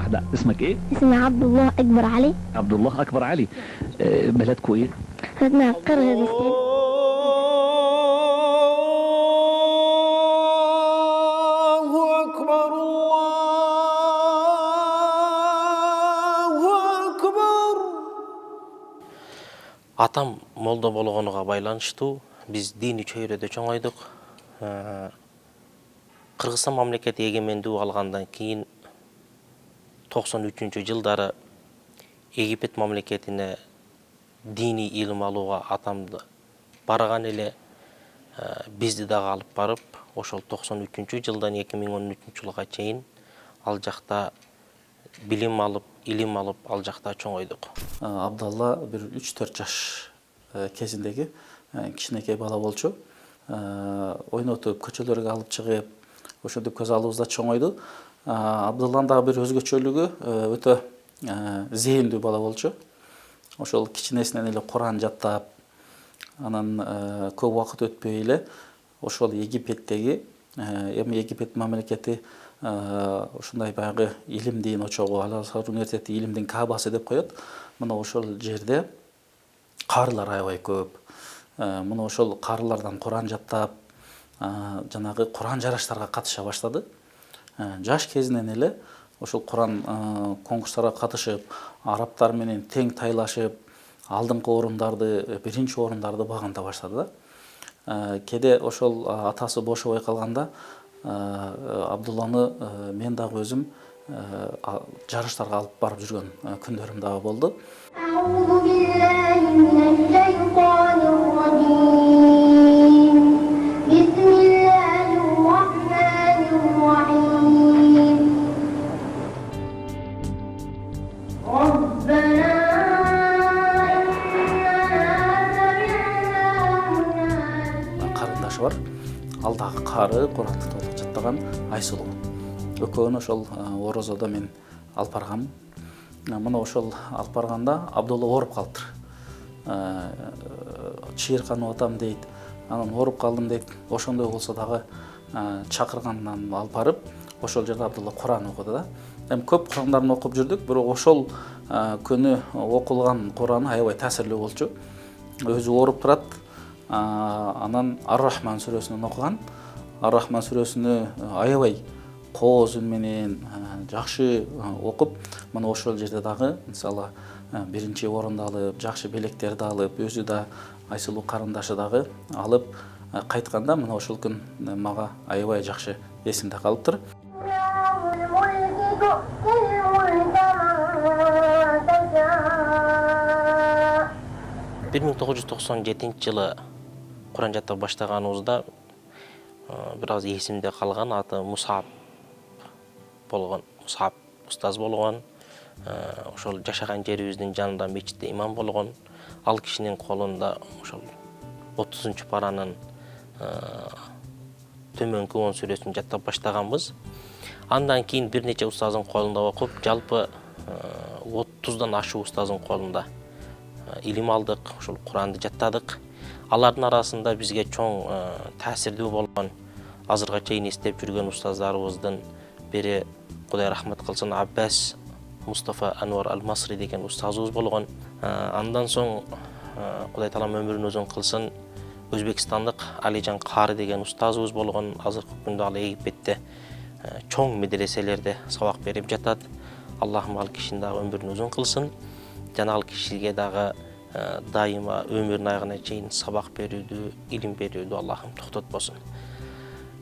واحدة. اسمك ايه؟ اسمي عبد الله أكبر علي. عبد الله أكبر علي. بلدكم ايه؟ بلدنا قرغيزستان. Atam molda болгонуга байланыштуу биз диний чөйрөдө чоңойдук. Кыргызстан мамлекети эгемендүү алгандан кийин 93-жылдары Египет мамлекетине диний илим алууга атамды барган эле бизди дагы алып барып, ошол 93-жылдан 2013-жылга чейин ал жакта билим алып, илим алып, ал жакта чоңойдук. Абдалла бир 3-4 жаш кезиндеги кичинекей бала болчу. Ойнотуп, көчөлөргө алып чыгып, ошондо көз алдыбызда чоңойду. Абдалланын дагы бир өзгөчөлүгү өтө зээндүү бала болчу. Ошол кичинесинен эле Куран жаттап, анан көп убакыт өтпөй эле ошол Египеттеги, эми Египет мамлекети ушундай баягы илимдин очогу, Ал-Азхар университети илимдин Каабасы деп коет. Мына ошол жерде карылар аябай көп. Мына ошол карылардан Куран жаттап, жанагы Куран жарыштарга катыша баштады. Жаш кезинен эле ошол Куран конкурстарга катышып, арабтар менен тең тайлашып, алдыңкы орундарды, биринчи орундарды багынта баштады да. Кеде ошол атасы бошобой калганда Абдулланы мен дагы өзүм жарыштарга алып барып жүргөн күндөрүм дагы болду. Карындашы бар. Ал дагы кары Куранды толук жаттаган Айсулуу. Экөөнү ошол орозодо мен алып баргам. Мына ошол алып барганда Абдулла ооруп калыптыр. Чыйырканып атам дейт. Анан ооруп калдым дейт. Ошондой болсо дагы чакыргандан алып барып, ошол жерде Абдулла Куран окуду да. Эми көп Курандарын окуп жүрдүк, бирок ошол күнү окулган Кураны аябай таасирлүү болчу. Өзү ооруп турат. Анан Ар-Рахман сүрөсүнөн окуган. Ар-Рахман сүрөсүнү аябай кооз үн менен жакшы окуп, мына ошол жерде дагы мисалы биринчи орунду алып, жакшы белектерди алып, өзү да Айсулуу карындашы дагы алып кайтканда мына ошол күн мага аябай жакшы эсимде калыптыр. 1997-жылы Куран жаттап баштаганыбызда бир аз эсимде калган, аты Мусаб болгон, Мусаб устаз болгон. Ошол жашаган жерибиздин жанында мечитте имам болгон. Ал кишинин колунда ошол 30-паранын төмөнкү 10 сүрөсүн жаттап баштаганбыз. Андан кийин бир нече устаздын колунда окуп, жалпы 30дан ашуу устаздын колунда илим алдык, ошол Куранды жаттадык. Алардын арасында бизге чоң таасирдүү болгон, азырга чейин эстеп жүргөн устаздарыбыздын бири, Кудай рахмат кылсын, Аббас Мустафа Анвар Ал-Масри деген устазыбыз болгон. Андан соң Кудай таалам өмүрүн узун кылсын, Өзбекстандык Алижан Кары деген устазыбыз болгон. Азыркы күндө ал Египетте чоң медреселерде сабак берип жатат. Аллахым ал кишинин дагы өмүрүн узун кылсын. Жана ал кишиге дагы дайыма өмүрүнүн аягына чейин сабак берүүдү, илим берүүдү Аллахым токтотпосун.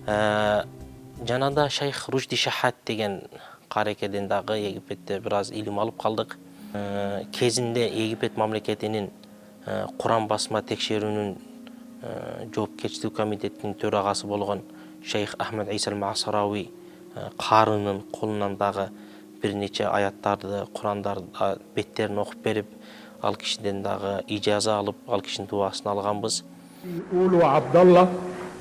Жана да Шайх Рушди Шахат деген карекеден дагы Египетте бир аз илим алып калдык. Кезинде Египет мамлекетинин Куран басма текшерүүнүн жоопкерчилик комитетинин төрагасы болгон Шейх Ахмед Исал Масарауи карынын колунан дагы бир нече аяттарды, Курандарды беттерин окуп берип, ал кишиден дагы ижаза алып, ал кишинин дуасын алганбыз. يقولوا عبد الله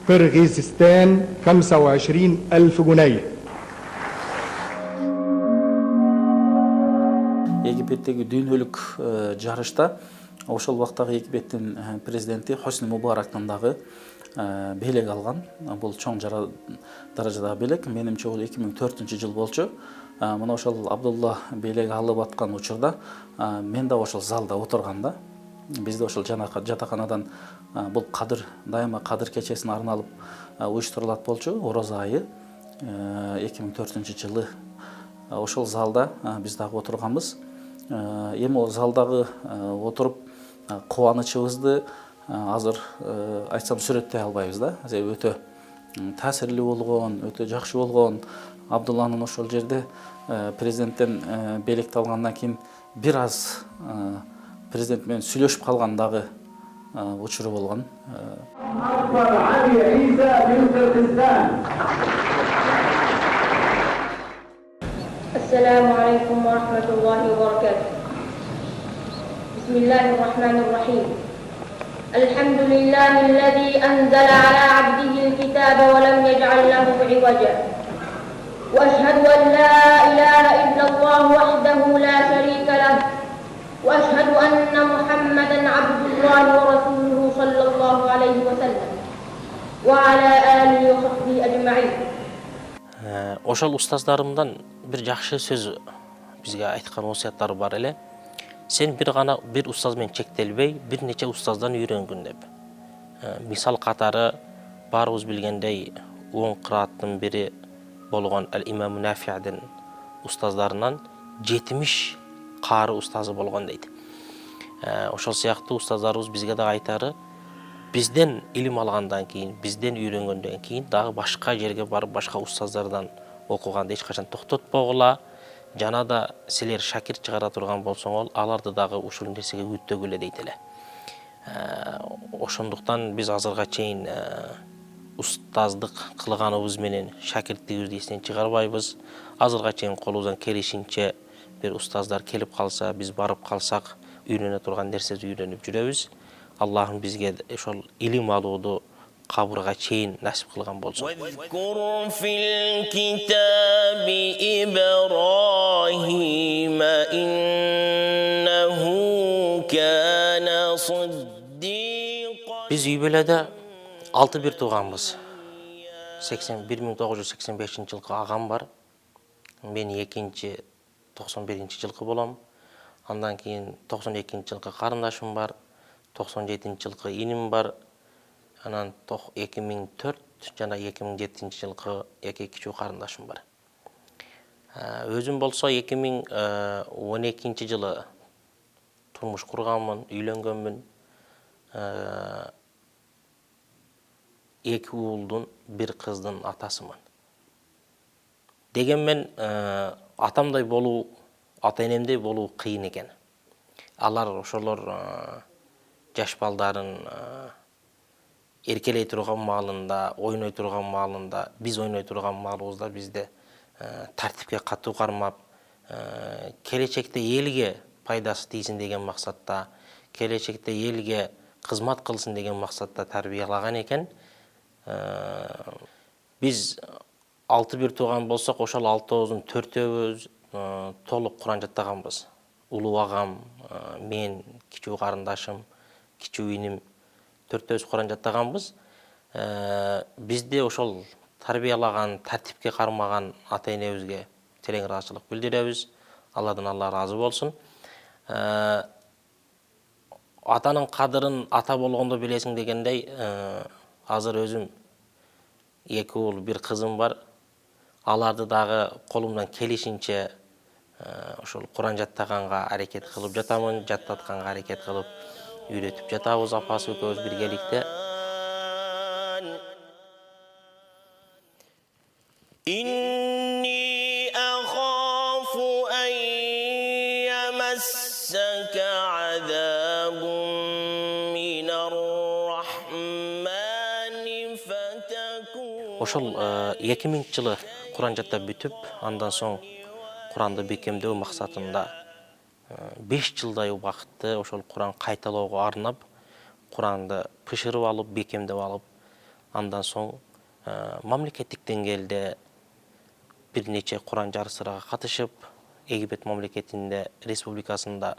قرغيزستان 25,000 جنيه. Египеттеги дүйнөлүк жарышта ошол убактагы Египеттин президенти Хосни Мубарактан дагы белек алган. Бул чоң даражадагы белек. Менимче бул 2004-жыл болчу. мына ошол Абдулла бийлеги алып аткан учурда мен да ошол залда отургам да. Бизде ошол жатаканадан бул кадыр, дайыма кадыр кечесине арналып уюштурулат болчу, орозо айы 2004-жылы. Ошол залда биз дагы отурганбыз. Эми о залдагы отуруп кубанычыбызды азыр айтсам сүрөттөй албайбыз да. Өтө таасирлүү болгон, өтө жакшы болгон. Абдулланын ошол жерде президенттен белекти алгандан кийин бир аз президент менен сүйлөшүп калган дагы учуру болгон. السلام عليكم ورحمة الله وبركاته. بسم الله الرحمن الرحيم. الحمد لله الذي أنزل على عبده الكتاب ولم يجعل له عوجا. وأشهد أن لا إله إلا الله وحده لا شريك له. وأشهد أن محمدا عبد الله ورسوله صلى الله عليه وسلم وعلى آله وصحبه أجمعين. Ошол устаздарымдан бир жакшы сөз бизге айткан осуяттары бар эле. Сен бир устаз менен чектелбей, бир нече устаздан үйрөнгүн деп. Мисал катары баарыбыз билгендей 10 кырааттын бири болгон Ал-Имам Нафи'дин устаздарынан 70 каары устазы болгон дейт. Ошол сыяктуу устаздарыбыз бизге да айтары, бизден илим алгандан кийин, бизден үйрөнгөндөн кийин дагы башка жерге барып, башка устаздардан окуганды эч качан токтотпогула. Жана да силер шакирт чыгара турган болсоңор, аларды дагы ушул нерсеге үттөгүлө дейт эле. Ошондуктан биз азырга чейин устаздык кылганыбыз менен шакирттигибизди эстен чыгарбайбыз. Азырга чейин колубуздан келишинче бир устаздар келип калса, биз барып калсак, үйрөнө турган нерседи үйрөнүп жүрөбүз. Аллахым бизге ошол илим алууду кабырга чейин насип кылган болсун. واذكر في الكتاب إبراهيم إنه كان صديقا. Биз үй бүлөдө 6 бир тууганбыз. 1985-жылкы агам бар. Мен экинчи 91-жылкы болом. Андан кийин 92-жылкы карындашым бар. 97-жылкы иним бар. Анан 2004 жана 2007-жылкы эки кичүү карындашым бар. Өзүм болсо 2012-жылы турмуш курганмын, үйлөнгөнмүн. 2 уулдун, 1 кыздын атасымын. Дегенмен атамдай болуу, ата-энемдей болуу кыйын экен. Алар ошолор жаш балдарын эркелей турган маалында, ойной турган маалында, биз ойной турган маалыбызда бизде тартипке катуу кармап, келечекте элге пайдасы тийсин деген максатта, келечекте элге кызмат кылсын деген максатта тарбиялаган экен. Биз 6 бир тууган болсок, ошол 6-оозун 4-өөбүз толук Куран жаттаганбыз. Улуу агам, мен, кичүү карындашым, кичүү иним 4-өөбүз Куран жаттаганбыз. Бизде ошол тарбиялаган, тартипке кармаган ата-энебизге терең ыраазычылык билдиребиз. Алладан Алла ыраазы болсун. Атанын кадырын ата болгондо билесиң дегендей, азыр өзүм 2 уул, 1 кызым бар. Аларды дагы колумдан келишинче ошол Куран жаттаганга аракет кылып жатамын, жаттатканга аракет кылып үйрөтүп жатабыз апасы экөөбүз биргеликте. إني أخاف أن يمسك عذاب من الرحمن فتكون. Ошол 2000-жылы Куран жаттап бүтүп, андан соң Куранды бекемдөө максатында 5 жылдай убакытты ошол Куран кайталоого арнап, Куранды пышырып алып, бекемдеп алып, андан соң мамлекеттик деңгээлде бир нече Куран жарыштарга катышып, Египет мамлекетинде, республикасында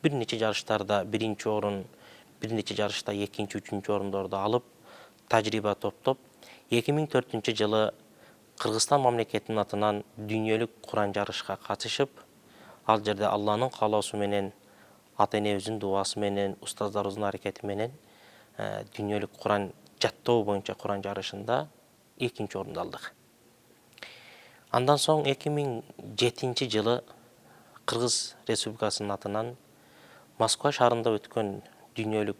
бир нече жарыштарда 1-чи орун, бир нече жарышта 2-чи, 3-чү орундорду алып, тажрыйба топтоп, 2004-жылы Кыргызстан мамлекетинин атынан дүйнөлүк Куран жарышка катышып, ал жерде Алланын каалоосу менен, ата энебиздин дуасы менен, устаздарыбыздын аракети менен дүйнөлүк Куран жаттоо боюнча Куран жарышында 2-нчи орунду алдык. Андан соң 2007 жылы Кыргыз Республикасынын атынан Москва шаарында өткөн дүйнөлүк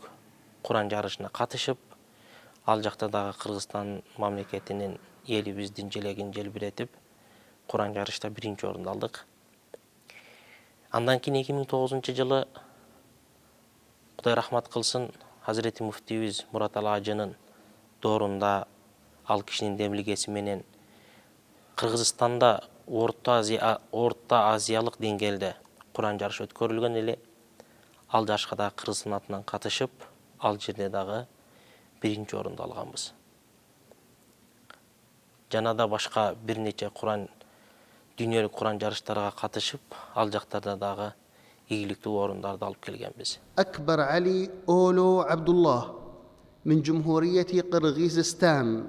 Куран жарышына катышып, ал жакта дагы Кыргызстан мамлекетинин элибиздин желегин желбиретип, Куран жарышта 1-нчи орунду алдык. Андан кийин 2009 жылы Кудай рахмат кылсын, Hazreti Муфтийбиз Мураталы Ажынын доорунда ал кишинин демилгеси менен Кыргызстанда Орто Азиялык деңгээлде Куран жарышы өткөрүлгөн эле. Ал жарышка да Кыргызстан атынан катышып, ал жерде дагы 1-нчи орунду алганбыз. Жана да башка бир нече дүйнөлүк Куран жарыштарга катышып, ал жактарда дагы ийгиликтүү орундарды алып келгенбиз. أكبر علي أولو عبد الله من جمهورية قرغيزستان،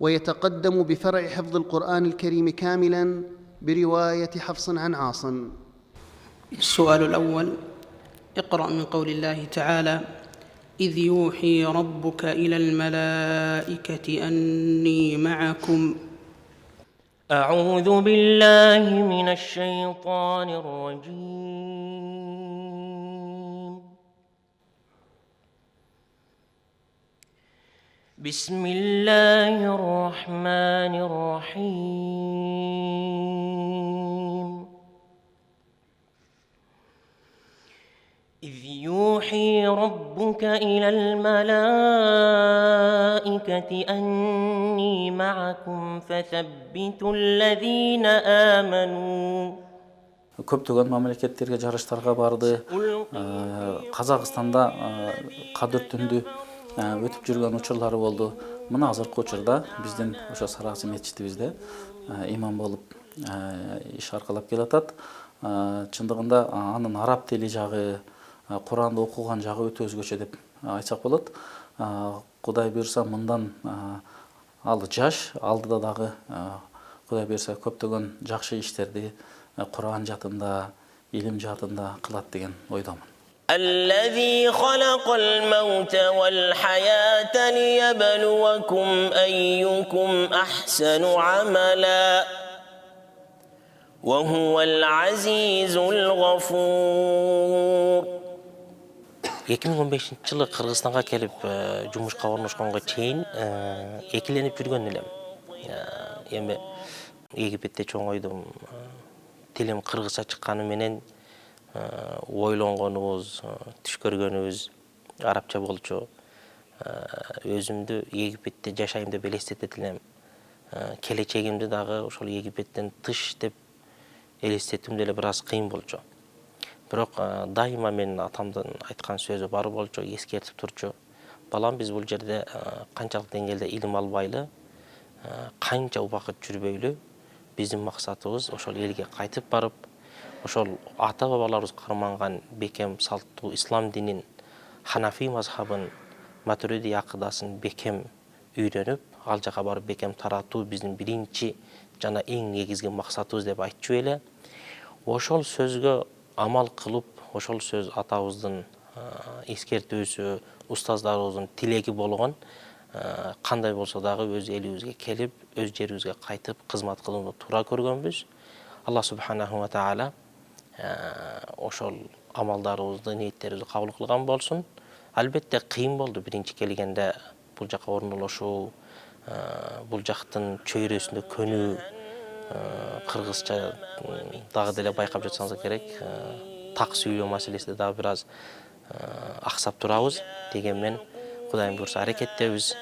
ويتقدم بفرع حفظ القرآن الكريم كاملا برواية حفص عن عاصم. السؤال الأول: اقرأ من قول الله تعالى: إذ يوحي ربك إلى الملائكة أني معكم. أعوذ بالله من الشيطان الرجيم. بسم الله الرحمن الرحيم. إذ يوحي ربك إلى الملائكة أني معكم فثبتوا الذين آمنوا. Көптөгөн мамлекеттерге жарыштарга барды. Казакстанда кадыр-түндү өтүп жүргөн учурлары болду. Мына азыркы учурда биздин ошо Саракчы мечитибизде имам болуп иш аркалап келатат. Чындыгында анын араб тили жагы, Куранды окуган жагы өтө өзгөчө деп айтсак болот. Кудай буйрса мындан ал жаш алдыда дагы Кудай буйрса көптөгөн жакшы иштерди Куран жатында, илим жатында кылат деген ойдомун. الذي خلق الموت والحياة ليبلوكم أيكم أحسن عملا وهو العزيز الغفور. 2015 жылы Кыргызстанга келип жумушка орношконго чейин экиленип жүргөн элем. Эми Египетте чоңойдум. Тилим кыргызча чыкканы менен ойлонгонубуз, түш көргөнүбүз арабча болчу. Өзүмдү Египетте жашайм деп элестетет элем. Келечегимди дагы ошол Египеттен тыш деп элестетүүм деле бир аз кыйын болчу. Бирок дайыма менин атамдын айткан сөзү бар болчу, эскертип турчу. Балам, биз бул жерде канчалык деңгээлде илим албайлы, канча убакыт жүрбөйлү, биздин максатыбыз ошол элге кайтып барып, ошол ата бабаларыбыз карманган бекем салттуу ислам динин, Ханафи мазхабын, Матуриди акыдасын бекем үйрөнүп, ал жака барып бекем таратуу биздин биринчи жана эң негизги максатыбыз деп айтчу эле. Ошол сөзгө амал кылып, ошол сөз атабыздын эскертүүсү, устаздарыбыздын тилеги болгон, кандай болсо дагы өз элибизге келип, өз жерибизге кайтып кызмат кылууну туура көргөнбүз. Алла субханаху ва таала ошол амалдарыбызды, ниеттерибизди кабыл кылган болсун. Албетте кыйын болду биринчи келгенде бул жака орнолошуу, бул жактын чөйрөсүндө көнүү, кыргызча дагы деле байкап жатсаңыз керек, так сүйлөө маселесинде дагы бир аз аксап турабыз. Дегенмен Кудайым буйрса аракеттебиз.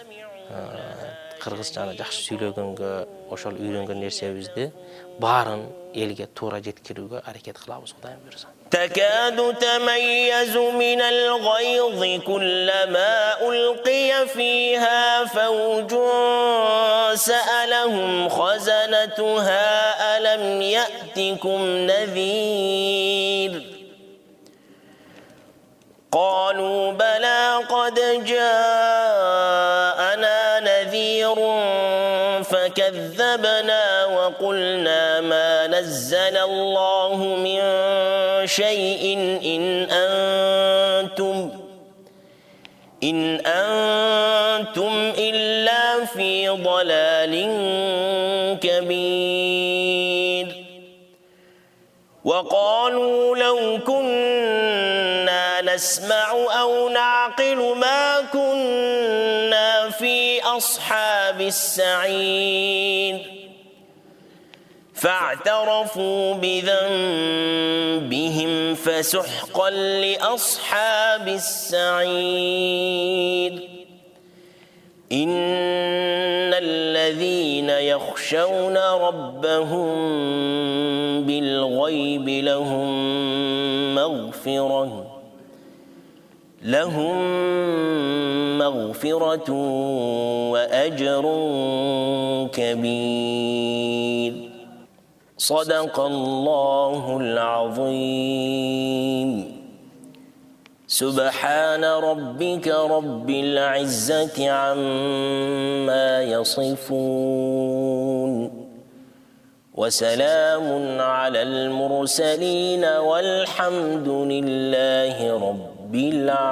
Кыргызчаны жакшы сүйлөгөнгө, ошол үйрөнгөн нерсебизди баарын элге туура жеткирүүгө аракет кылабыз, Кудайым буйрса. تكاد تميز من الغيظ كلما ألقي فيها فوج سألهم خزنتها ألم يأتكم نذير قالوا بلى قد جاءنا نذير فكذبنا نزل الله من شيء إن أنتم إلا في ضلال كبير وقالوا لو كنا نسمع أو نعقل ما كنا في أصحاب السعير فاعترفوا بذنبهم فسحقا لأصحاب السعير إن الذين يخشون ربهم بالغيب لهم مغفرة وأجر كبير صدق الله العظيم سبحان ربك رب العزة عما يصفون وسلام على المرسلين والحمد لله رب العالمين.